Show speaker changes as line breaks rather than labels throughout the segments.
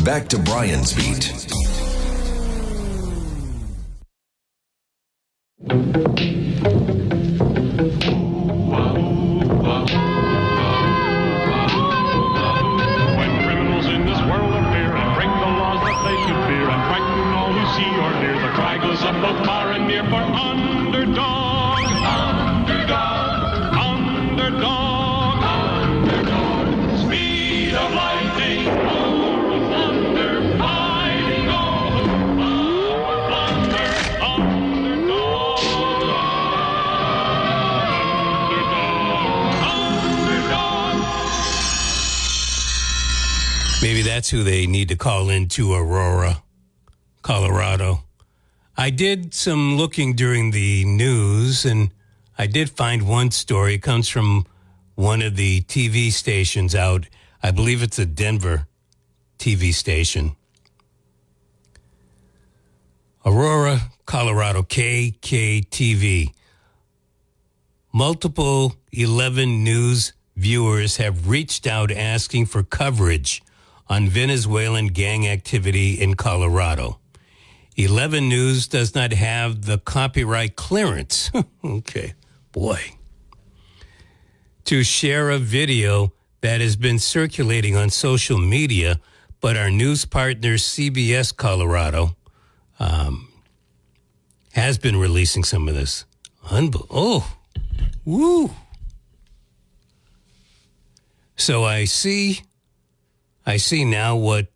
back to Brian's Beat.
Of both far and near for underdog, underdog, underdog, underdog. Speed of lightning, roar of thunder, fighting all thunder, underdog, underdog, underdog.
Maybe that's who they need to call into Aurora, Colorado. I did some looking during the news, and I did find one story. It comes from one of the TV stations out. I believe it's a Denver TV station. Aurora, Colorado, KKTV. Multiple 11 News viewers have reached out asking for coverage on Venezuelan gang activity in Colorado. 11 News does not have the copyright clearance. Okay, boy. To share a video that has been circulating on social media, but our news partner CBS Colorado has been releasing some of this. Woo. So I see now what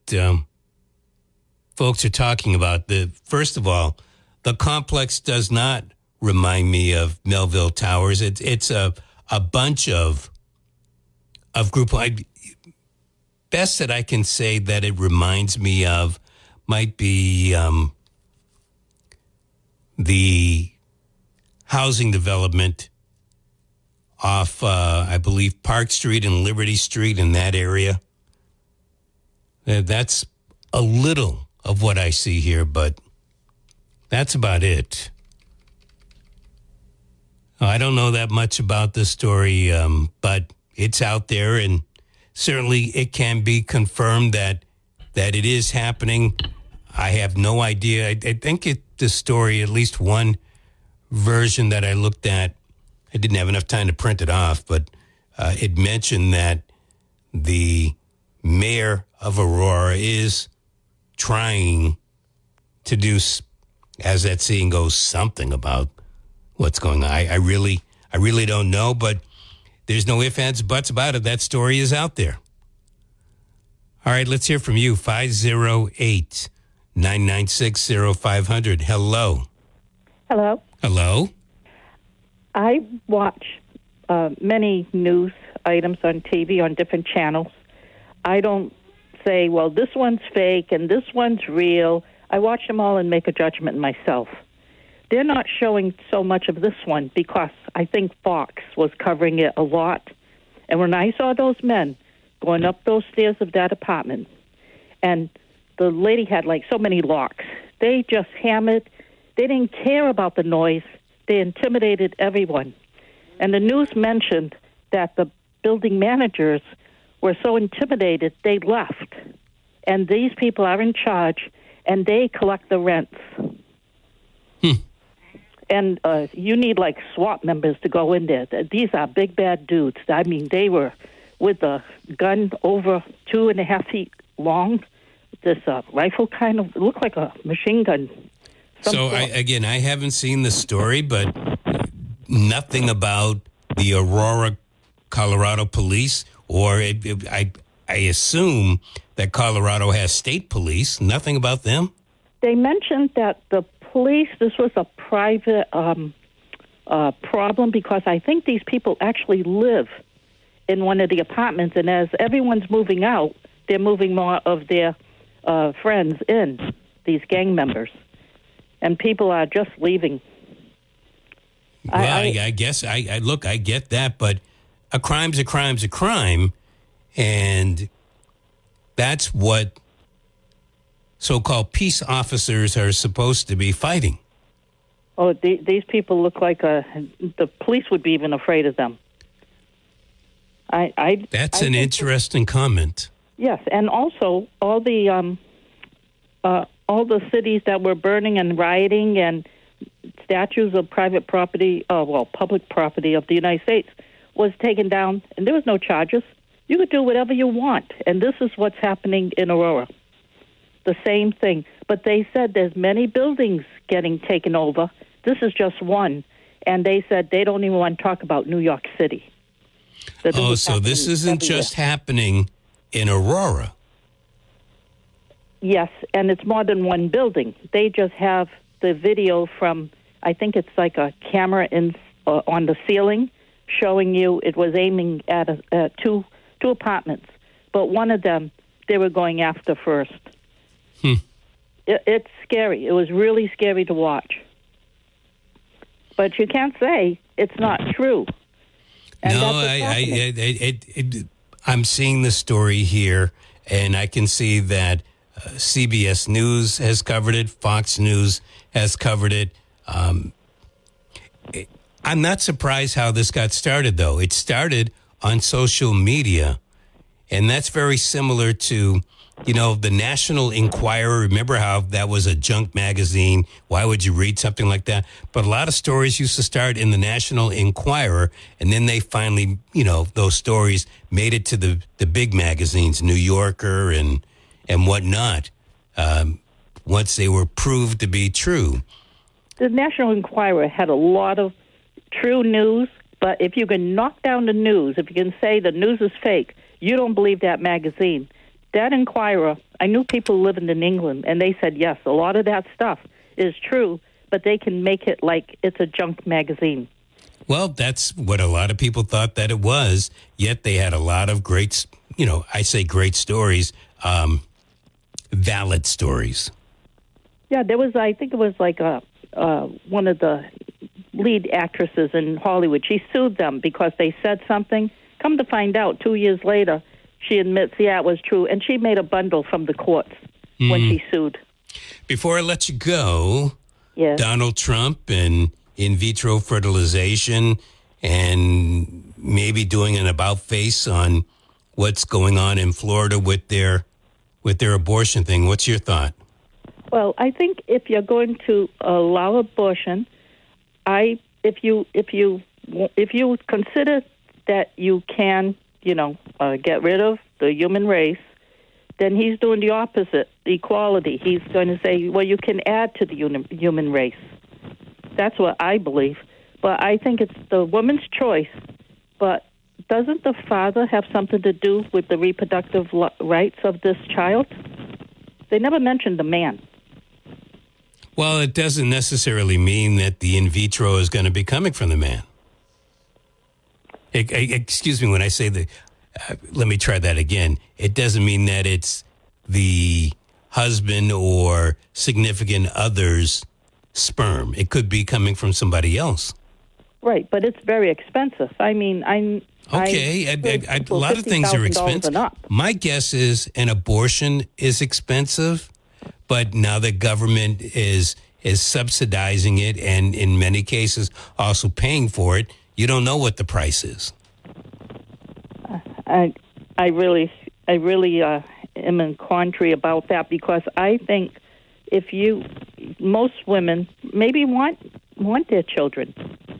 folks are talking about. First of all, the complex does not remind me of Melville Towers. It's a bunch of group. Best that I can say that it reminds me of might be the housing development off, I believe, Park Street and Liberty Street in that area. That's a little of what I see here, but that's about it. I don't know that much about this story, but it's out there, and certainly it can be confirmed that it is happening. I have no idea. I think the story, at least one version that I looked at, I didn't have enough time to print it off, but it mentioned that the mayor of Aurora is trying to do, as that saying goes, something about what's going on. I really don't know, but there's no ifs, ands, buts about it. That story is out there. All right, let's hear from you. 508-996-0500. Hello.
Hello.
Hello.
I watch many news items on TV on different channels. I don't say, well, this one's fake and this one's real. I watch them all and make a judgment myself. They're not showing so much of this one because I think Fox was covering it a lot. And when I saw those men going up those stairs of that apartment, and the lady had like so many locks, they just hammered. They didn't care about the noise. They intimidated everyone. And the news mentioned that the building managers were so intimidated they left. And these people are in charge, and they collect the rents. And you need, like, SWAT members to go in there. These are big, bad dudes. I mean, they were with a gun over 2.5 feet long. This rifle kind of looked like a machine gun.
So, I haven't seen the story, but nothing about the Aurora, Colorado police, or I assume that Colorado has state police. Nothing about them?
They mentioned that the police, this was a private problem because I think these people actually live in one of the apartments, and as everyone's moving out, they're moving more of their friends in, these gang members. And people are just leaving.
Well, I guess, look, I get that, but a crime's a crime's a crime, and that's what so-called peace officers are supposed to be fighting.
Oh, these people look like the police would be even afraid of them.
That's an interesting comment.
Yes, and also all the cities that were burning and rioting and statues of private property, public property of the United States was taken down, and there was no charges. You could do whatever you want, and this is what's happening in Aurora. The same thing. But they said there's many buildings getting taken over. This is just one, and they said they don't even want to talk about New York City.
So this isn't just happening in Aurora.
Yes, and it's more than one building. They just have the video from, I think it's like a camera on the ceiling showing you it was aiming at two apartments. But one of them they were going after first. It's scary. It was really scary to watch. But you can't say it's not true. And
no, I'm seeing the story here, and I can see that CBS News has covered it. Fox News has covered it. I'm not surprised how this got started, though. It started on social media, and that's very similar to, the National Enquirer. Remember how that was a junk magazine? Why would you read something like that? But a lot of stories used to start in the National Enquirer, and then they finally, those stories made it to the big magazines, New Yorker and whatnot, once they were proved to be true.
The National Enquirer had a lot of true news, but if you can knock down the news, if you can say the news is fake, you don't believe that magazine. That Enquirer, I knew people living in England, and they said, yes, a lot of that stuff is true, but they can make it like it's a junk magazine.
Well, that's what a lot of people thought that it was, yet they had a lot of great, I say great stories, valid stories.
Yeah, there was, I think it was like one of the lead actresses in Hollywood. She sued them because they said something. Come to find out, 2 years later, she admits, it was true, and she made a bundle from the courts when she sued.
Before I let you go,
yes.
Donald Trump and in vitro fertilization and maybe doing an about-face on what's going on in Florida with their abortion thing. What's your thought?
Well, I think if you're going to allow abortion, if you consider that you can, get rid of the human race, then he's doing the opposite, equality. He's going to say, well, you can add to the human race. That's what I believe. But I think it's the woman's choice. But doesn't the father have something to do with the reproductive rights of this child? They never mentioned the man.
Well, it doesn't necessarily mean that the in vitro is going to be coming from the man. Excuse me when I say let me try that again. It doesn't mean that it's the husband or significant other's sperm. It could be coming from somebody else. Right,
but it's very expensive. I mean,
a lot of things are expensive. My guess is an abortion is expensive, but now the government is subsidizing it, and in many cases also paying for it. You don't know what the price is.
I really am in contrary about that, because I think most women maybe want their children,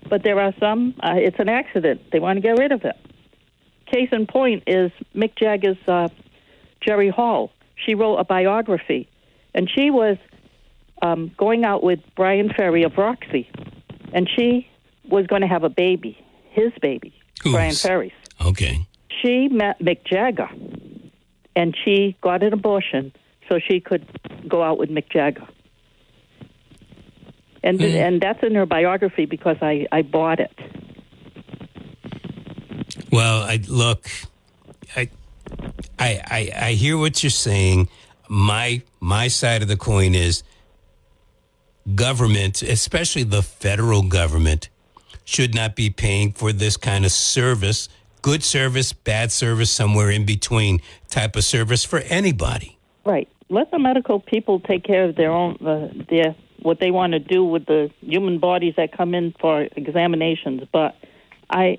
but there are some, it's an accident. They want to get rid of it. Case in point is Mick Jagger's Jerry Hall. She wrote a biography, and she was going out with Brian Ferry of Roxy, and she was going to have a baby, his baby, Brian Ferry's.
Okay.
She met Mick Jagger, and she got an abortion so she could go out with Mick Jagger. And and that's in her biography because I bought it.
Well, I hear what you're saying. My side of the coin is government, especially the federal government, should not be paying for this kind of service, good service, bad service, somewhere in between type of service for anybody.
Right. Let the medical people take care of their own, what they want to do with the human bodies that come in for examinations. But I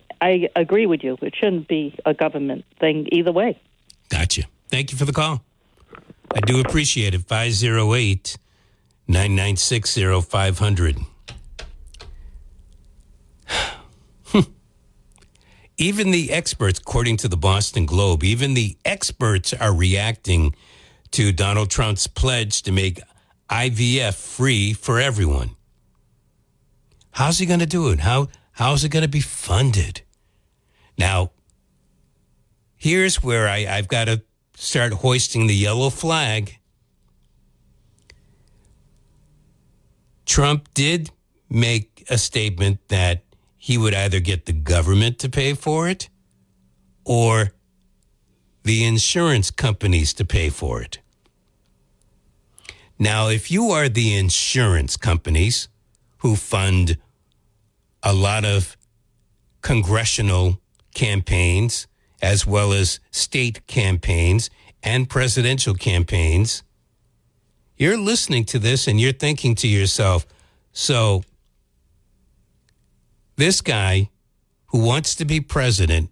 agree with you. It shouldn't be a government thing either way.
Gotcha. Thank you for the call. I do appreciate it. 508-996-0500. Even the experts, according to the Boston Globe, even the experts are reacting to Donald Trump's pledge to make IVF free for everyone. How's he going to do it? How's it going to be funded? Now, here's where I've got to start hoisting the yellow flag. Trump did make a statement that he would either get the government to pay for it or the insurance companies to pay for it. Now, if you are the insurance companies who fund a lot of congressional campaigns as well as state campaigns and presidential campaigns, you're listening to this and you're thinking to yourself, so this guy who wants to be president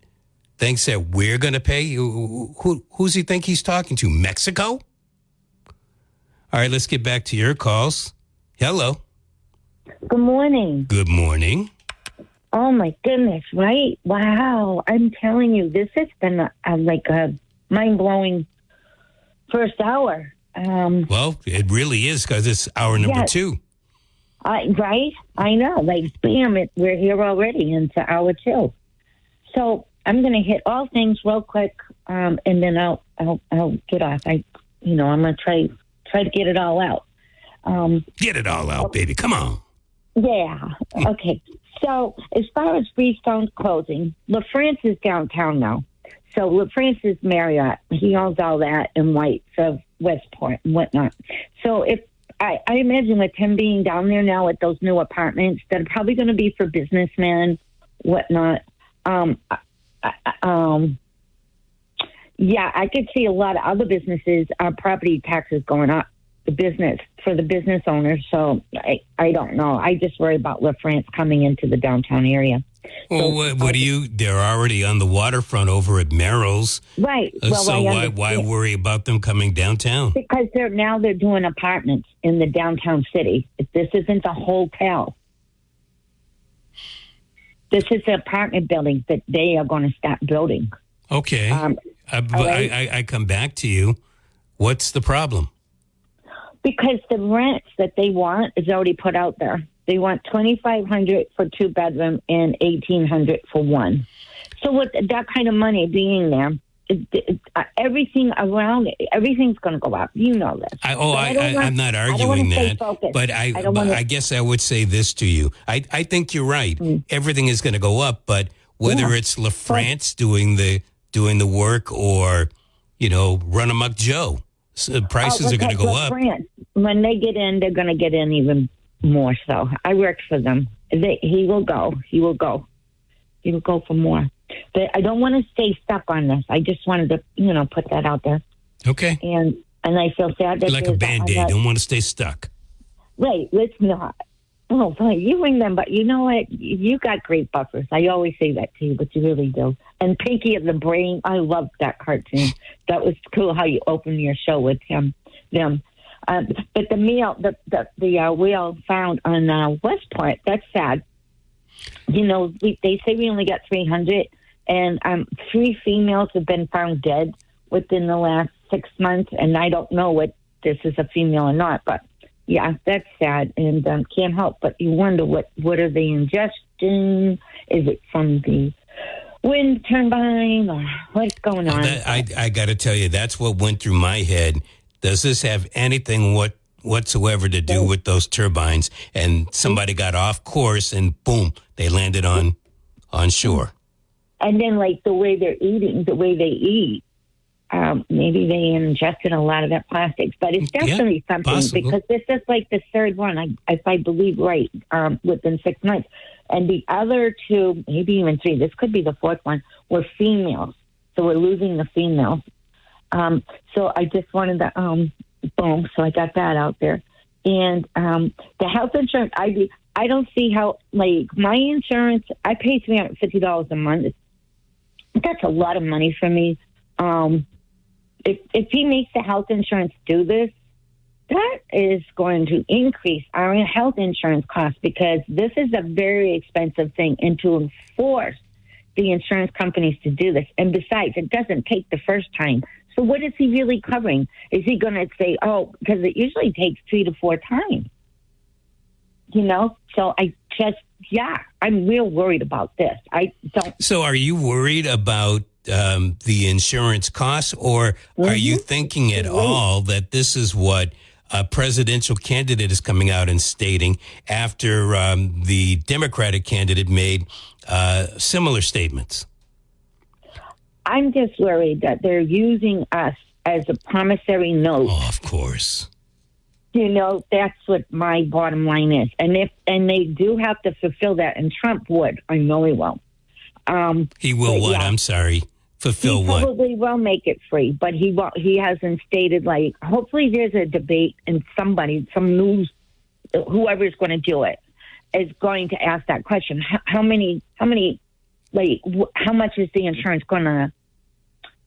thinks that we're going to pay you. Who's he think he's talking to? Mexico? All right, let's get back to your calls. Hello.
Good morning.
Good morning.
Oh, my goodness, right? Wow. I'm telling you, this has been a mind-blowing first hour.
Well, it really is because it's hour number 2.
Right? I know. Like, bam, we're here already into hour 2. So I'm going to hit all things real quick, and then I'll get off. I'm going to try to get it all out.
Get it all out, baby. Come on.
Yeah. Okay. So as far as Freestone closing, LaFrance is downtown now. So LaFrance is Marriott. He owns all that in White of Westport and whatnot. So if I imagine with him being down there now at those new apartments that are probably going to be for businessmen, whatnot. Yeah, I could see a lot of other businesses, property taxes going up. For the business owners. So I don't know. I just worry about LaFrance coming into the downtown area.
Well, they're already on the waterfront over at Merrill's.
Right. Well,
so why worry about them coming downtown?
Because they're doing apartments in the downtown city. This isn't a hotel. This is an apartment building that they are going to start building.
Okay. I come back to you. What's the problem?
Because the rents that they want is already put out there. They want $2,500 for 2-bedroom and $1,800 for 1. So with that kind of money being there, everything around it, everything's going to go up. You know this.
I'm not arguing that, but I guess I would say this to you. I think you're right. Everything is going to go up, but whether it's LaFrance doing the work or Run Amok Joe. So prices are going to go up.
When they get in, they're going to get in even more. So I worked for them. He will go. He will go. He will go for more. But I don't want to stay stuck on this. I just wanted to, put that out there.
Okay.
And I feel sad that
like a Band-Aid. Don't want to stay stuck.
Right. Let's not. Oh, fine. You remember. You know what? You got great buffers. I always say that to you, but you really do. And Pinky of the Brain, I loved that cartoon. That was cool how you opened your show with them. But the whale found on Westport, that's sad. They say we only got 300, and 3 females have been found dead within the last 6 months, and I don't know what this is a female or not, but yeah, that's sad, and can't help but you wonder what are they ingesting? Is it from the wind turbine or what's going on?
I got to tell you, that's what went through my head. Does this have anything whatsoever to do with those turbines? And somebody got off course and boom, they landed on shore.
And then like the way they're eating, the way they eat, maybe they ingested a lot of that plastics, but it's definitely something possible. Because this is like the third one, if I believe right, within 6 months. And the other 2, maybe even 3, this could be the 4th one, were females. So we're losing the females. So I just wanted to, boom, so I got that out there. And the health insurance, I don't see how, like, my insurance, I pay $350 a month. That's a lot of money for me. if he makes the health insurance do this, that is going to increase our health insurance costs because this is a very expensive thing. And to enforce the insurance companies to do this, and besides, it doesn't take the first time. So what is he really covering? Is he going to say, oh, because it usually takes 3 to 4 times? You know? So I'm real worried about this. I don't.
So are you worried about the insurance costs, or are you thinking at all that this is what a presidential candidate is coming out and stating after the Democratic candidate made similar statements?
I'm just worried that they're using us as a promissory note.
Oh, of course.
You know, that's what my bottom line is. And they do have to fulfill that, and Trump would. I know he will.
He will what? Yeah. I'm sorry. Fulfill what?
He probably will make it free, but he won't. He hasn't stated, like, hopefully there's a debate and some news, whoever's going to do it, is going to ask that question. How much is the insurance going to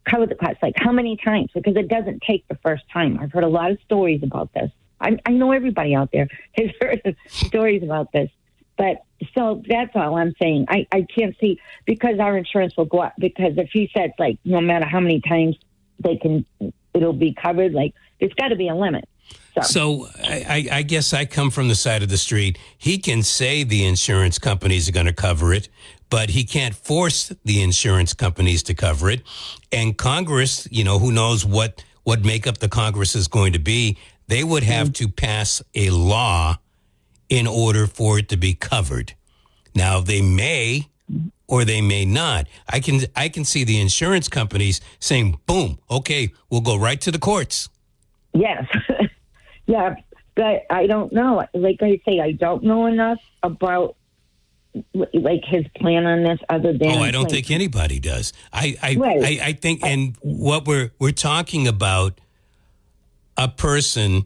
cover the cost? Like, how many times? Because it doesn't take the first time. I've heard a lot of stories about this. I know everybody out there has heard stories about this. But so that's all I'm saying. I can't see, because our insurance will go up. Because if he says, like, no matter how many times it'll be covered, like, there's got to be a limit.
So I guess I come from the side of the street. He can say the insurance companies are going to cover it, but he can't force the insurance companies to cover it. And Congress, you know, who knows what makeup the Congress is going to be, they would have to pass a law in order for it to be covered. Now, they may or they may not. I can see the insurance companies saying, boom, okay, we'll go right to the courts.
Yes. Yeah, but I don't know. Like I say, I don't know enough about, like, his plan on this other than...
Oh, I don't think anybody does. I think, and what we're talking about, a person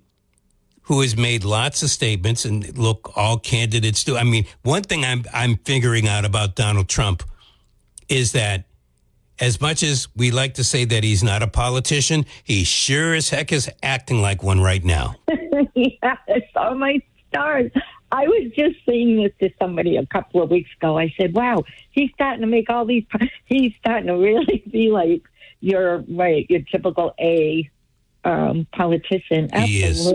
who has made lots of statements, and look, all candidates do. I mean, one thing I'm figuring out about Donald Trump is that as much as we like to say that he's not a politician, he sure as heck is acting like one right now.
Yes, oh my stars. I was just saying this to somebody a couple of weeks ago. I said, wow, he's starting to make all these, he's starting to really be like your typical politician. Absolutely.
He is.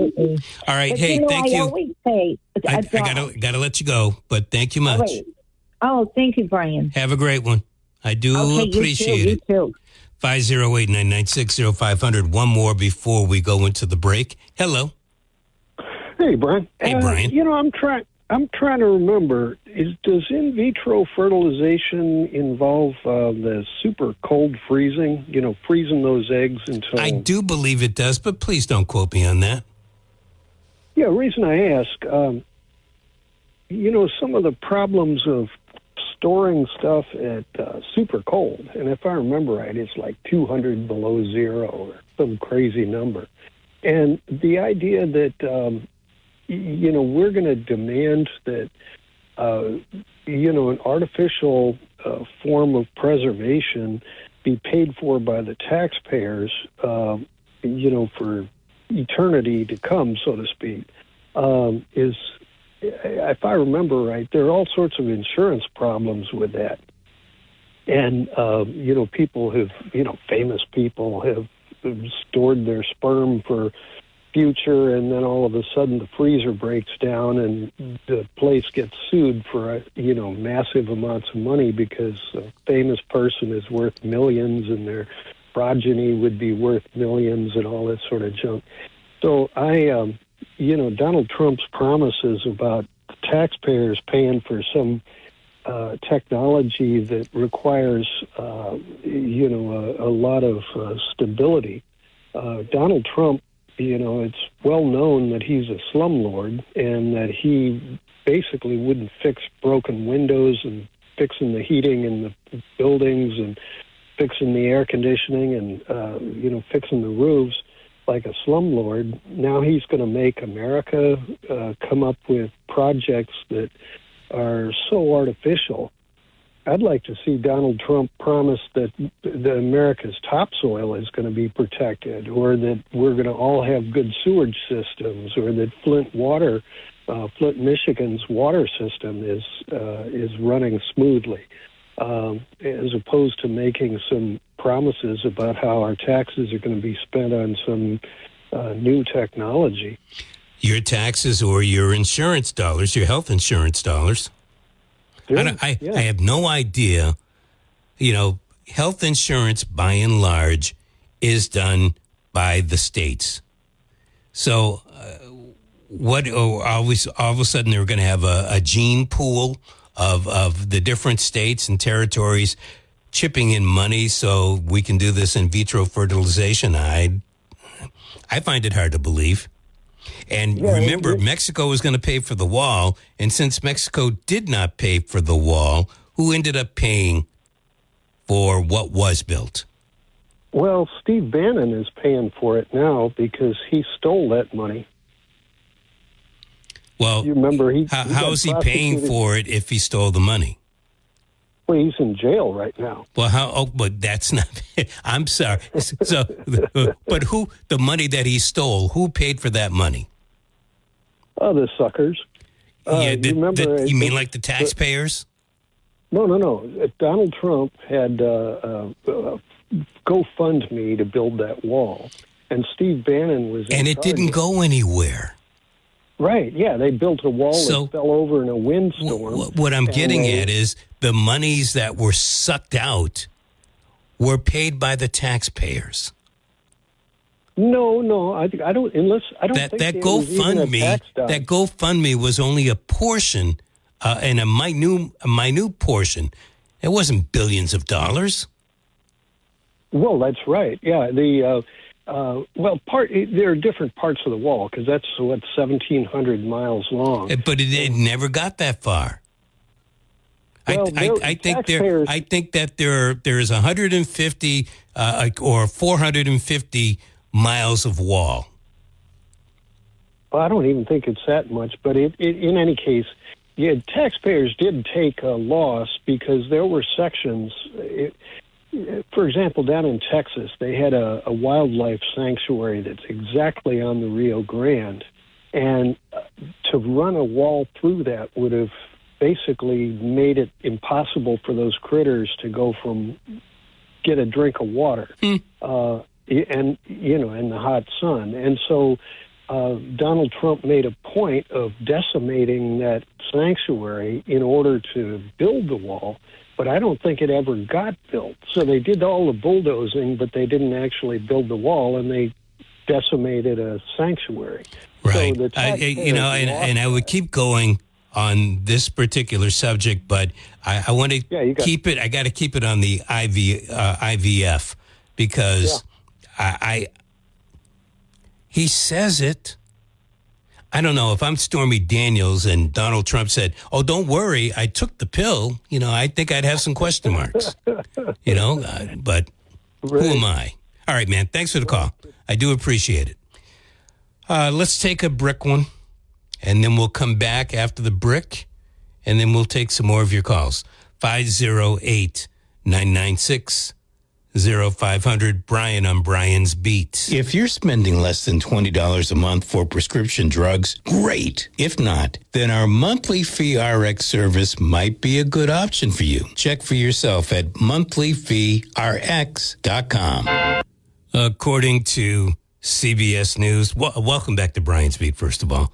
All right.
But,
hey, thank you.
I always say,
I gotta let you go, but thank you much.
Oh, thank you, Brian.
Have a great one. I do appreciate it.
You too.
508-996-0500. One more before we go into the break. Hello.
Hey, Brian.
Hey, Brian.
You know, I'm trying to remember. Does in vitro fertilization involve the super cold freezing? You know, freezing those eggs until...
I do believe it does, but please don't quote me on that.
Yeah, the reason I ask, you know, some of the problems of storing stuff at super cold, and if I remember right, it's like 200 below zero or some crazy number. And the idea that, you know, we're going to demand that, you know, an artificial form of preservation be paid for by the taxpayers, you know, for eternity to come, so to speak, is... If I remember right, there are all sorts of insurance problems with that. And, you know, people have, you know, famous people have stored their sperm for future, and then all of a sudden the freezer breaks down and the place gets sued for, you know, massive amounts of money because a famous person is worth millions and their progeny would be worth millions and all that sort of junk. So you know, Donald Trump's promises about taxpayers paying for some technology that requires, you know, a lot of stability. Donald Trump, you know, it's well known that he's a slumlord and that he basically wouldn't fix broken windows and fixing the heating in the buildings and fixing the air conditioning and, you know, fixing the roofs like a slumlord. Now he's going to make America come up with projects that are so artificial I'd like to see Donald Trump promise that America's topsoil is going to be protected, or that we're going to all have good sewage systems, or that Flint, Michigan's water system is running smoothly, as opposed to making some promises about how our taxes are going to be spent on some new technology.
Your taxes or your insurance dollars, your health insurance dollars. I have no idea. Health insurance, by and large, is done by the states. So all of a sudden they're going to have a gene pool of the different states and territories chipping in money so we can do this in vitro fertilization. I find it hard to believe. And remember, Mexico was going to pay for the wall. And since Mexico did not pay for the wall, who ended up paying for what was built?
Well, Steve Bannon is paying for it now because he stole that money.
Well,
you remember
how is he paying for it if he stole the money?
Well, he's in jail right now.
Well, but that's not. I'm sorry. So, but the money that he stole? Who paid for that money?
Oh, the suckers.
You mean like the taxpayers?
No. Donald Trump had GoFundMe to build that wall, and Steve Bannon was.
And it didn't go anywhere.
Right, yeah, they built a wall that fell over in a windstorm.
What I'm getting at is the monies that were sucked out were paid by the taxpayers.
No, I don't.
That GoFundMe was only a portion, and a minute portion. It wasn't billions of dollars.
Well, that's right. Yeah, there are different parts of the wall because that's 1,700 miles long.
But it never got that far. Well, I think that there's 150 or 450 miles of wall.
Well, I don't even think it's that much. But in any case, taxpayers did take a loss because there were sections. For example, down in Texas, they had a wildlife sanctuary that's exactly on the Rio Grande. And to run a wall through that would have basically made it impossible for those critters to go get a drink of water in the hot sun. And so Donald Trump made a point of decimating that sanctuary in order to build the wall. But I don't think it ever got built. So they did all the bulldozing, but they didn't actually build the wall, and they decimated a sanctuary.
Right.
So
and I would keep going on this particular subject, but I want to keep it. I got to keep it on the IVF because he says it. I don't know if I'm Stormy Daniels and Donald Trump said, "Oh, don't worry, I took the pill." I think I'd have some question marks. But who am I? All right, man. Thanks for the call. I do appreciate it. Let's take a brick one, and then we'll come back after the brick, and then we'll take some more of your calls. 508-996-0500. Brian on Brian's Beat. If you're spending less than $20 a month for prescription drugs, great. If not, then our monthly fee RX service might be a good option for you. Check for yourself at monthlyfeerx.com. According to CBS News, welcome back to Brian's Beat, first of all.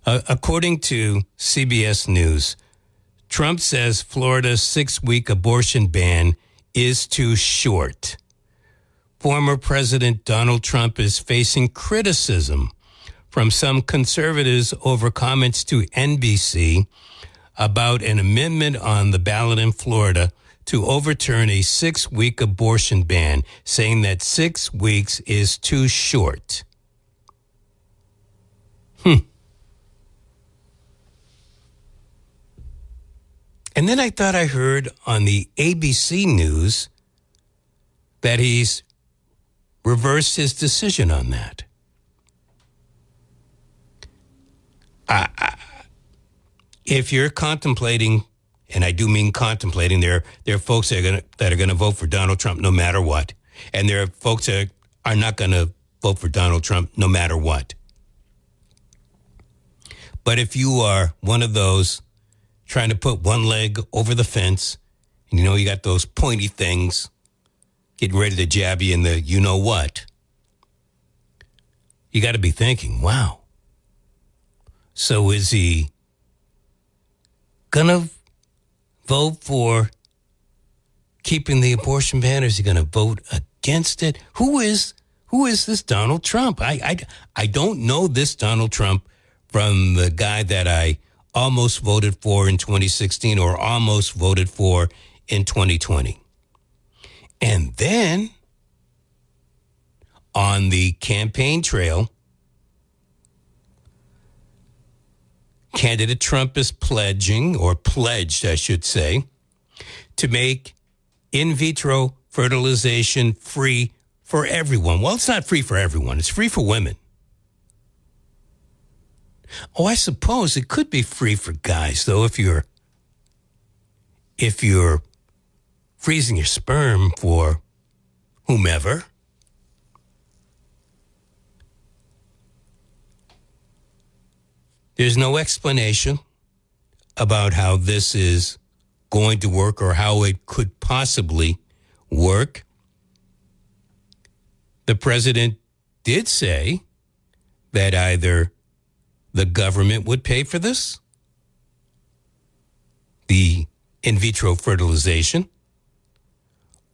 According to CBS News, Trump says Florida's 6-week abortion ban is too short. Former President Donald Trump is facing criticism from some conservatives over comments to NBC about an amendment on the ballot in Florida to overturn a 6-week abortion ban, saying that 6 weeks is too short. And then I thought I heard on the ABC News that he's reversed his decision on that. If you're contemplating and I do mean contemplating. There are folks that are gonna vote for Donald Trump no matter what, and there are folks that are not going to vote for Donald Trump no matter what. But if you are one of those trying to put one leg over the fence, and you got those pointy things getting ready to jab you in the you-know-what, you got to be thinking, wow. So is he going to vote for keeping the abortion ban, or is he going to vote against it? Who is this Donald Trump? I don't know this Donald Trump from the guy that I almost voted for in 2016 or almost voted for in 2020. And then on the campaign trail, candidate Trump is pledged, I should say, to make in vitro fertilization free for everyone. Well, it's not free for everyone. It's free for women. Oh, I suppose it could be free for guys, though, if you're freezing your sperm for whomever. There's no explanation about how this is going to work or how it could possibly work. The president did say that either the government would pay for this, the in vitro fertilization,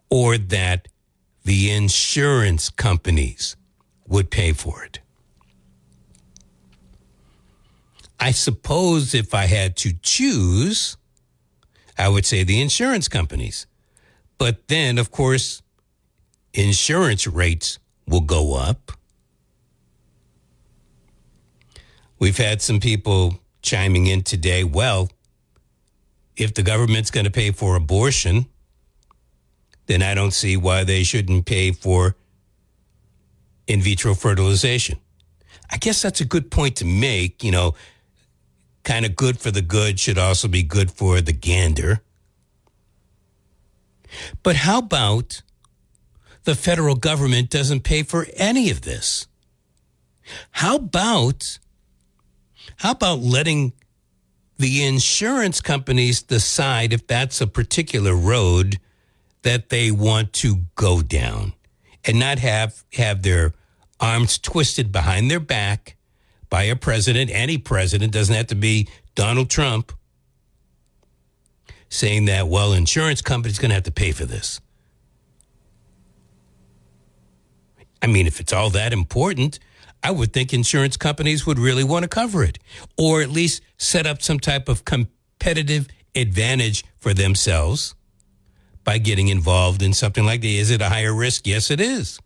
or that the insurance companies would pay for it. I suppose if I had to choose, I would say the insurance companies. But then, of course, insurance rates will go up. We've had some people chiming in today, well, if the government's going to pay for abortion, then I don't see why they shouldn't pay for in vitro fertilization. I guess that's a good point to make, kind of good for the good should also be good for the gander. But how about the federal government doesn't pay for any of this? How about letting the insurance companies decide if that's a particular road that they want to go down and not have their arms twisted behind their back by a president, any president, doesn't have to be Donald Trump, saying that, well, insurance companies going to have to pay for this. I mean, if it's all that important, I would think insurance companies would really want to cover it, or at least set up some type of competitive advantage for themselves by getting involved in something like that. Is it a higher risk? Yes, it is.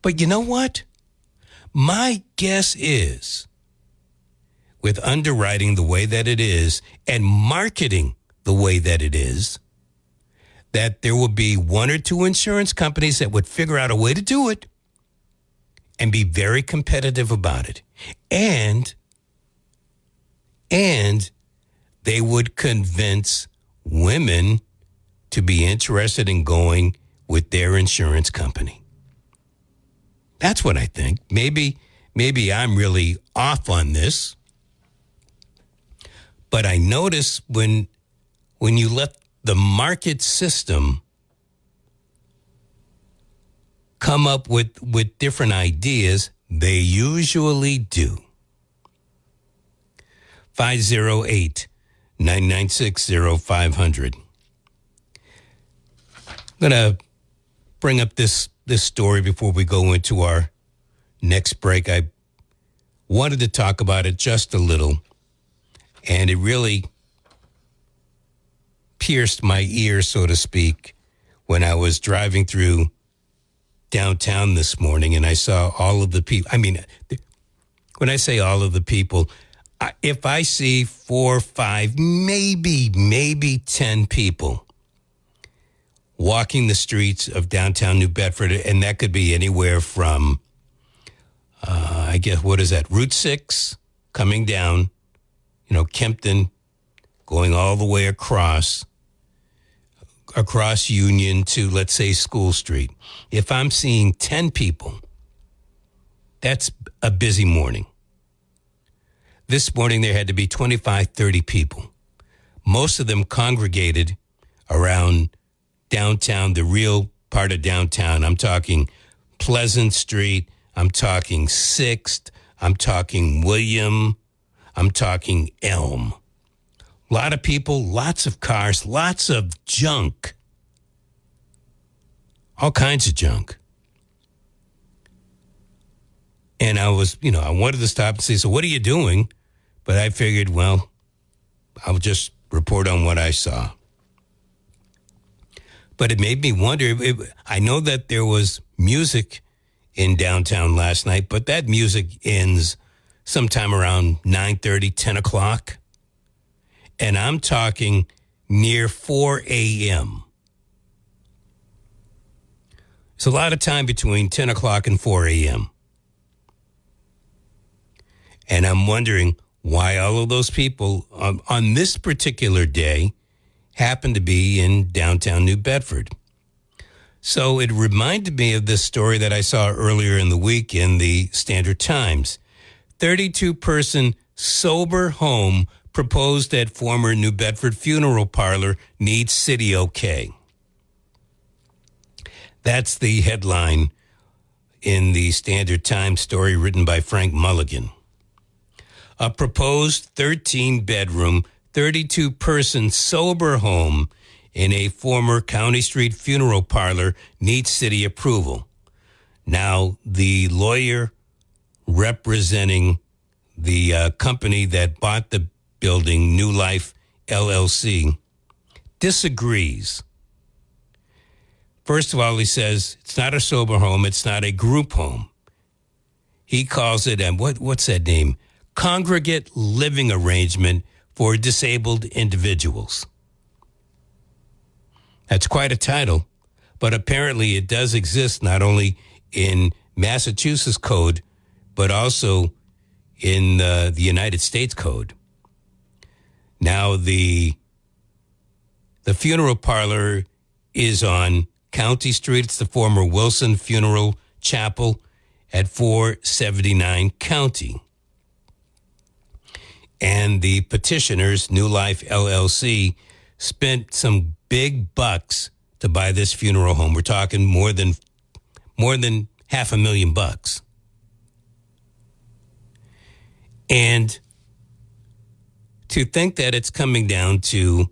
But you know what? My guess is, with underwriting the way that it is and marketing the way that it is, that there will be one or two insurance companies that would figure out a way to do it and be very competitive about it. And they would convince women to be interested in going with their insurance company. That's what I think. Maybe I'm really off on this. But I notice when you let the market system come up with different ideas, they usually do. 508-996-0500. I'm going to bring up this story before we go into our next break. I wanted to talk about it just a little, and it really pierced my ear, so to speak, when I was driving through downtown this morning and I saw all of the people. I mean, when I say all of the people, if I see 4 or 5, maybe 10 people walking the streets of downtown New Bedford, and that could be anywhere from, I guess, what is that, Route 6 coming down, Kempton, going all the way across Union to, let's say, School Street. If I'm seeing 10 people, that's a busy morning. This morning there had to be 25, 30 people. Most of them congregated around downtown, the real part of downtown. I'm talking Pleasant Street. I'm talking 6th. I'm talking William. I'm talking Elm. A lot of people, lots of cars, lots of junk. All kinds of junk. And I wanted to stop and say, so what are you doing? But I figured, well, I'll just report on what I saw. But it made me wonder. I know that there was music in downtown last night, but that music ends sometime around 9:30, 10 o'clock. And I'm talking near 4 a.m. It's a lot of time between 10 o'clock and 4 a.m. And I'm wondering why all of those people on this particular day happen to be in downtown New Bedford. So it reminded me of this story that I saw earlier in the week in the Standard Times. 32-person sober home proposed at former New Bedford funeral parlor needs city okay. That's the headline in the Standard Times story written by Frank Mulligan. A proposed 13-bedroom, 32-person sober home in a former County Street funeral parlor needs city approval. Now, the lawyer representing the company that bought the building, New Life LLC, disagrees. First of all, he says it's not a sober home, it's not a group home. He calls it, and what's that name? Congregate living arrangement for disabled individuals. That's quite a title, but apparently it does exist not only in Massachusetts Code, but also in the United States Code. Now, the funeral parlor is on County Street. It's the former Wilson Funeral Chapel at 479 County. And the petitioners, New Life LLC, spent some big bucks to buy this funeral home. We're talking more than $500,000. And to think that it's coming down to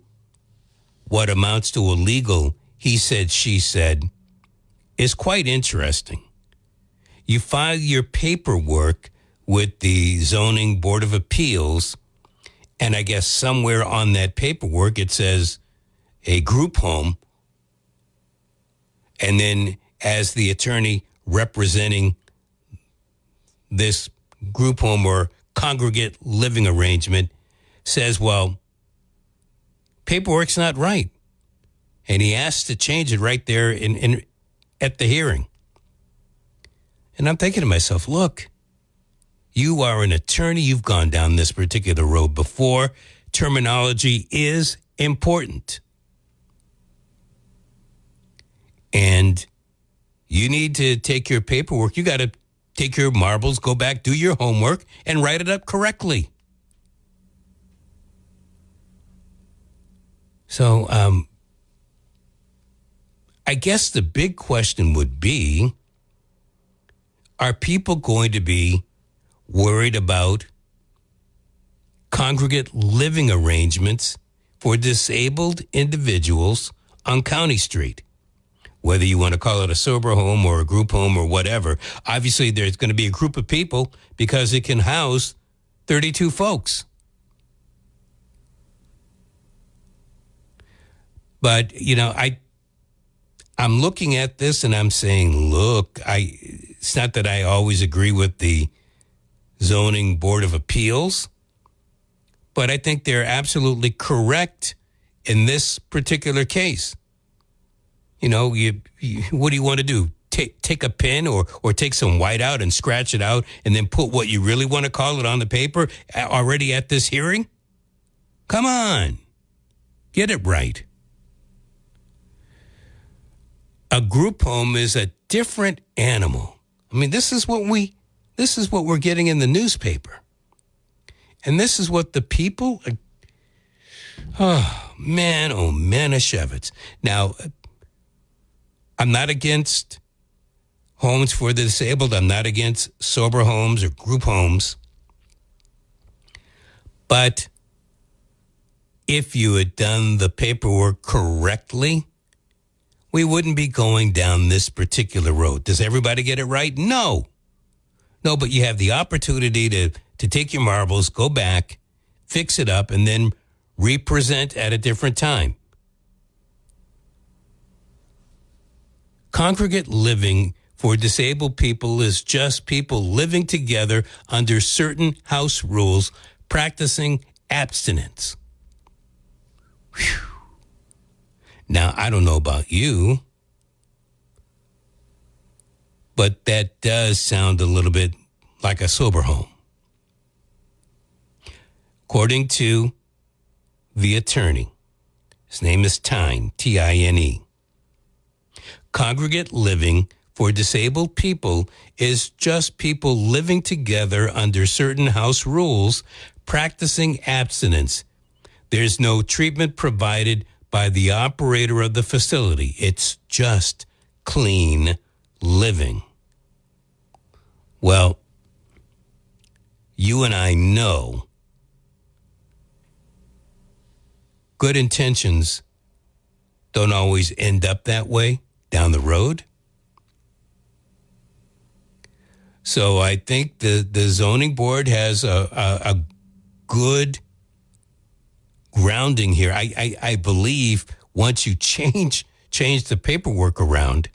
what amounts to a legal he said, she said, is quite interesting. You file your paperwork with the Zoning Board of Appeals, and I guess somewhere on that paperwork it says a group home. And then as the attorney representing this group home or congregate living arrangement says, well, paperwork's not right. And he asked to change it right there at the hearing. And I'm thinking to myself, look, you are an attorney. You've gone down this particular road before. Terminology is important. And you need to take your paperwork. You got to take your marbles, go back, do your homework, and write it up correctly. So, I guess the big question would be, are people going to be worried about congregate living arrangements for disabled individuals on County Street? Whether you want to call it a sober home or a group home or whatever, obviously there's going to be a group of people because it can house 32 folks. But, I'm looking at this and I'm saying, look, it's not that I always agree with the Zoning Board of Appeals, but I think they're absolutely correct in this particular case. What do you want to do? Take a pen or take some white out and scratch it out and then put what you really want to call it on the paper already at this hearing? Come on. Get it right. A group home is a different animal. I mean, this is what we're getting in the newspaper. And this is what the people, oh man, Shevitz. Now, I'm not against homes for the disabled. I'm not against sober homes or group homes. But if you had done the paperwork correctly, we wouldn't be going down this particular road. Does everybody get it right? No. No, but you have the opportunity to take your marbles, go back, fix it up, and then represent at a different time. Congregate living for disabled people is just people living together under certain house rules, practicing abstinence. Whew. Now, I don't know about you, but that does sound a little bit like a sober home. According to the attorney, his name is Tyne, Tine. Congregate living for disabled people is just people living together under certain house rules, practicing abstinence. There's no treatment provided by the operator of the facility. It's just clean living. Well, you and I know good intentions don't always end up that way down the road. So I think the zoning board has a good grounding here. I believe once you change the paperwork around,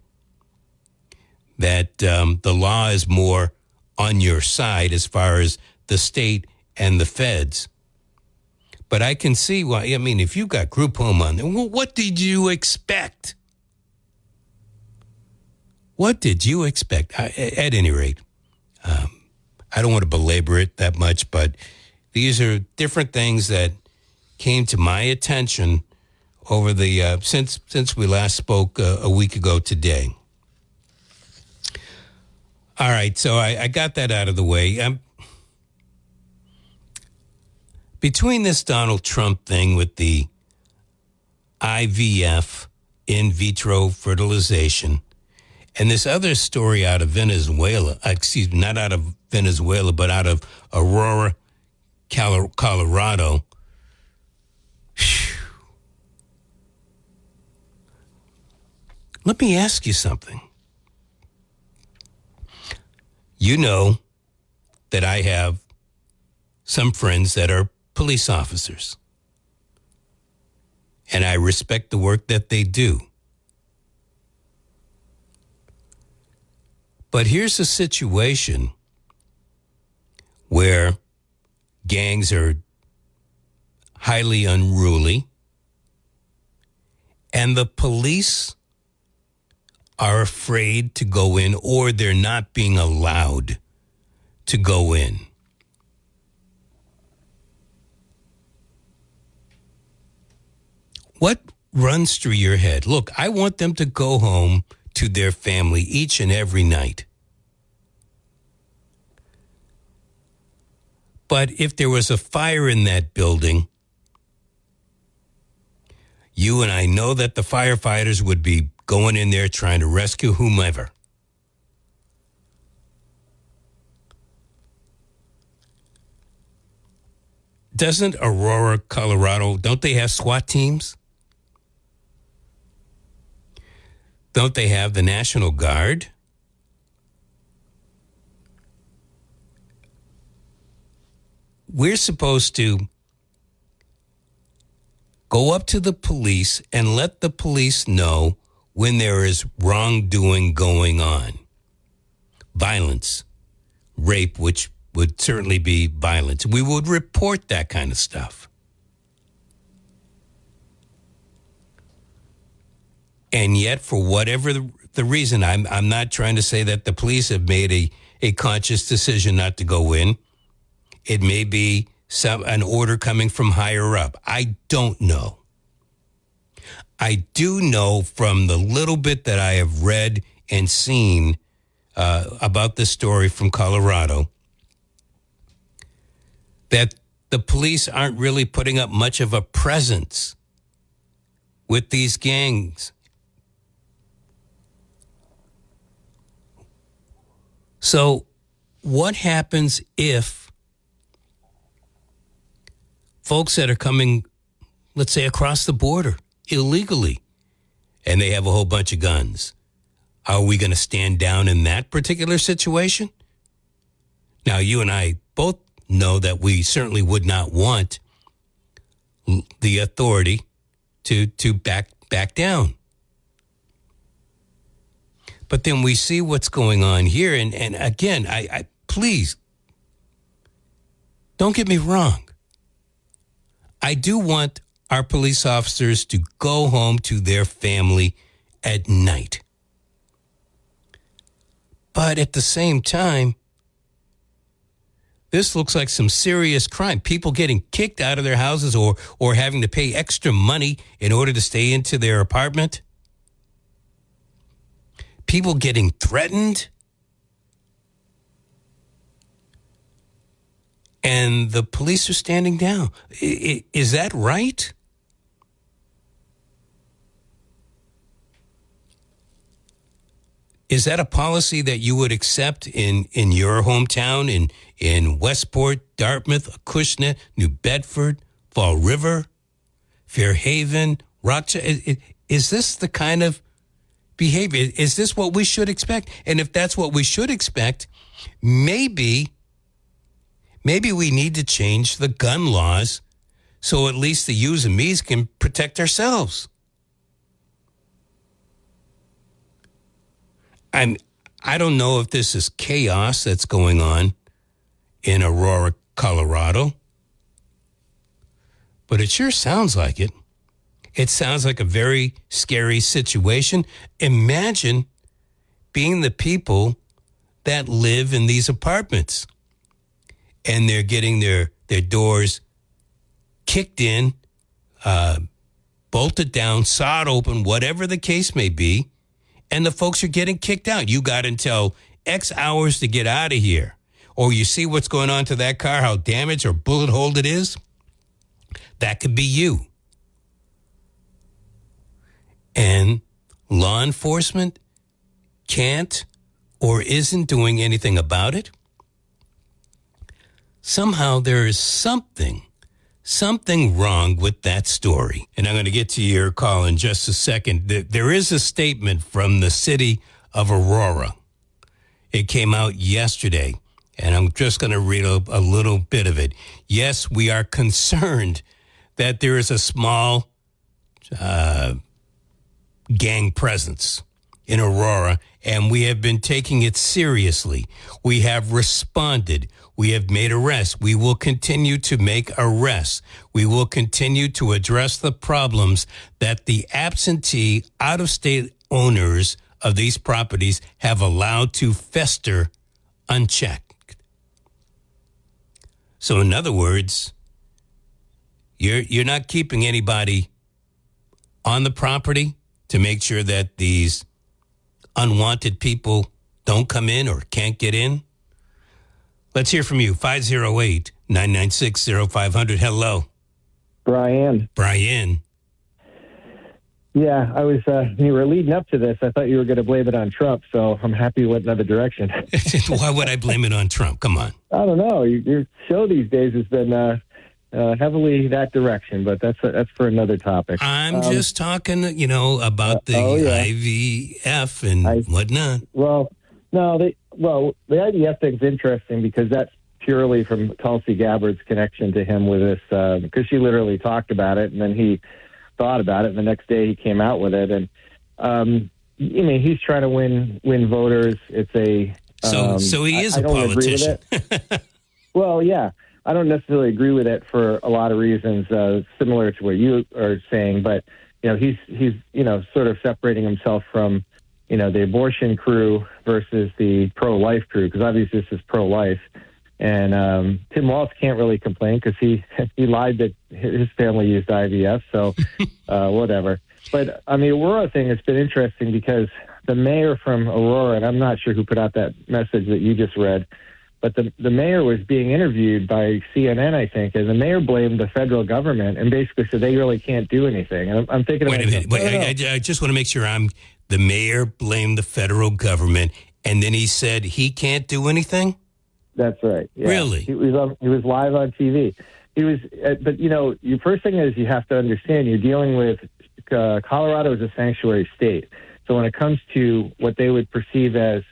that the law is more on your side as far as the state and the feds. But I can see why. I mean, if you got group home on there, well, what did you expect? What did you expect? At any rate, I don't want to belabor it that much, but these are different things that came to my attention over the since we last spoke a week ago today. All right, so I got that out of the way. Between this Donald Trump thing with the IVF, in vitro fertilization, and this other story out of Venezuela, not out of Venezuela, but out of Aurora, Colorado. Whew. Let me ask you something. You know that I have some friends that are police officers, and I respect the work that they do. But here's a situation where gangs are highly unruly, and the police are afraid to go in, or they're not being allowed to go in. What runs through your head? Look, I want them to go home to their family each and every night. But if there was a fire in that building, you and I know that the firefighters would be going in there trying to rescue whomever. Doesn't Aurora, Colorado, don't they have SWAT teams? Don't they have the National Guard? We're supposed to go up to the police and let the police know when there is wrongdoing going on. Violence, rape, which would certainly be violence. We would report that kind of stuff. And yet, for whatever the reason, I'm not trying to say that the police have made a conscious decision not to go in. It may be an order coming from higher up. I don't know. I do know from the little bit that I have read and seen about this story from Colorado that the police aren't really putting up much of a presence with these gangs. So what happens if folks that are coming, let's say, across the border illegally, and they have a whole bunch of guns? Are we going to stand down in that particular situation? Now, you and I both know that we certainly would not want the authority to back down. But then we see what's going on here. And again, I please, don't get me wrong. I do want our police officers to go home to their family at night. But at the same time, this looks like some serious crime. People getting kicked out of their houses or having to pay extra money in order to stay into their apartment. People getting threatened. And the police are standing down. Is that right? Is that a policy that you would accept in your hometown, in Westport, Dartmouth, Acushnet, New Bedford, Fall River, Fairhaven, Rochester? Is this the kind of behavior? Is this what we should expect? And if that's what we should expect, maybe we need to change the gun laws so at least the yous and me's can protect ourselves. I don't know if this is chaos that's going on in Aurora, Colorado, but it sure sounds like it. It sounds like a very scary situation. Imagine being the people that live in these apartments and they're getting their doors kicked in, bolted down, sawed open, whatever the case may be. And the folks are getting kicked out. You got until X hours to get out of here. Or you see what's going on to that car, how damaged or bullet holed it is. That could be you. And law enforcement can't or isn't doing anything about it. Somehow there is something wrong with that story. And I'm going to get to your call in just a second. There is a statement from the city of Aurora. It came out yesterday, and I'm just going to read a little bit of it. Yes, we are concerned that there is a small gang presence in Aurora, and we have been taking it seriously. We have responded. We have made arrests. We will continue to make arrests. We will continue to address the problems that the absentee, out-of-state owners of these properties have allowed to fester unchecked. So in other words, you're not keeping anybody on the property to make sure that these unwanted people don't come in or can't get in. Let's hear from you. 508-996-0500. Hello.
Brian. Yeah, I was, you were leading up to this. I thought you were going to blame it on Trump, so I'm happy you went another direction.
Why would I blame it on Trump? Come on.
I don't know. Your show these days has been heavily that direction, but that's for another topic.
I'm just talking, about the IVF and whatnot.
Well, no, the IVF thing's interesting because that's purely from Tulsi Gabbard's connection to him with this, because she literally talked about it and then he thought about it and the next day he came out with it. And, he's trying to win voters. It's
so he is a politician.
Agree with it. Well, yeah, I don't necessarily agree with it for a lot of reasons, similar to what you are saying, but, he's sort of separating himself from, the abortion crew versus the pro-life crew, because obviously this is pro-life. And Tim Walz can't really complain because he lied that his family used IVF, so whatever. But on the Aurora thing, it's been interesting because the mayor from Aurora, and I'm not sure who put out that message that you just read, but the mayor was being interviewed by CNN, I think, and the mayor blamed the federal government and basically said they really can't do anything. And I'm thinking,
wait a minute. I just want to make sure the mayor blamed the federal government, and then he said he can't do anything?
That's right. Yeah.
Really?
He was live on TV. He was, but your first thing is you have to understand you're dealing with Colorado is a sanctuary state. So when it comes to what they would perceive as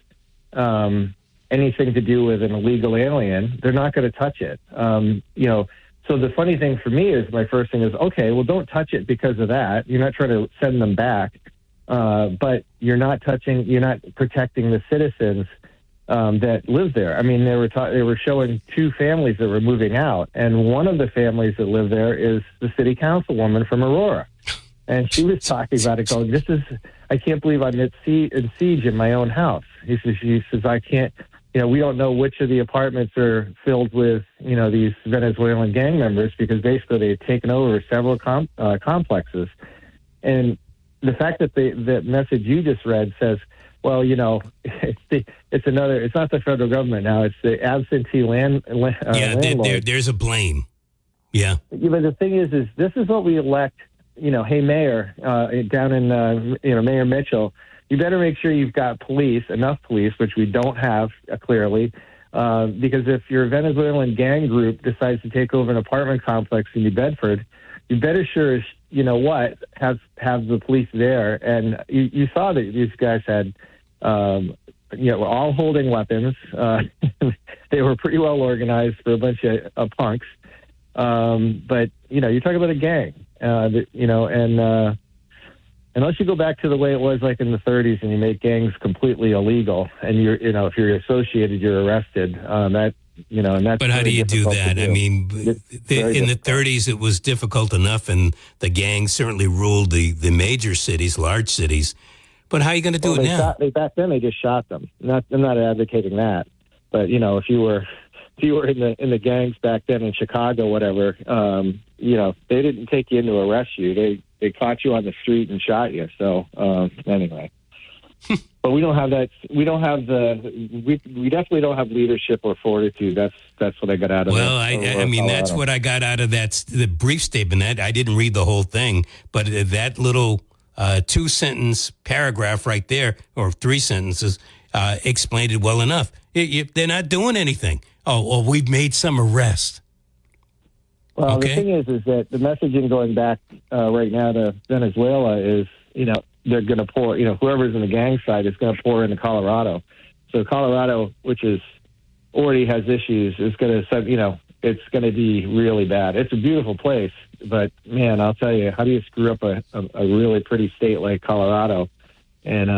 anything to do with an illegal alien, they're not going to touch it. So the funny thing for me is my first thing is, okay, well, don't touch it because of that. You're not trying to send them back, but you're not protecting the citizens that live there. I mean, they were showing two families that were moving out, and one of the families that live there is the city councilwoman from Aurora. And she was talking about it, going, I can't believe I'm in siege in my own house. She says, I can't, we don't know which of the apartments are filled with, these Venezuelan gang members because basically they've taken over several complexes. And the fact that the message you just read says, well, it's not the federal government now, it's the absentee landlord.
There's a blame. Yeah.
But the thing is this is what we elect. Hey, Mayor, down in, Mayor Mitchell, you better make sure you've got enough police, which we don't have clearly, because if your Venezuelan gang group decides to take over an apartment complex in New Bedford, you better sure, have the police there. And you saw that these guys had, were all holding weapons. They were pretty well organized for a bunch of punks. But, you're talking about a gang. Unless you go back to the way it was like in the 30s and you make gangs completely illegal and if you're associated, you're arrested. And that's.
But how do you do that? I mean, in the 30s, it was difficult enough, and the gangs certainly ruled the major cities, large cities. But how are you going to do it now?
Back then, they just shot them. I'm not advocating that, but if you were in the gangs back then in Chicago, whatever, they didn't take you in to arrest you. They caught you on the street and shot you. So anyway, but we don't have that. We don't have we definitely don't have leadership or fortitude. That's what I got out of.
Well, I mean, that's what I got out of the brief statement. That I didn't read the whole thing, but that little 2-sentence paragraph right there, or 3 sentences, explained it well enough. They're not doing anything. Oh, we've made some arrests.
Well,
okay.
The thing is that the messaging going back right now to Venezuela is, they're going to pour, whoever's in the gang side is going to pour into Colorado. So Colorado, which already has issues, is going to, it's going to be really bad. It's a beautiful place, but man, I'll tell you, how do you screw up a really pretty state like Colorado? And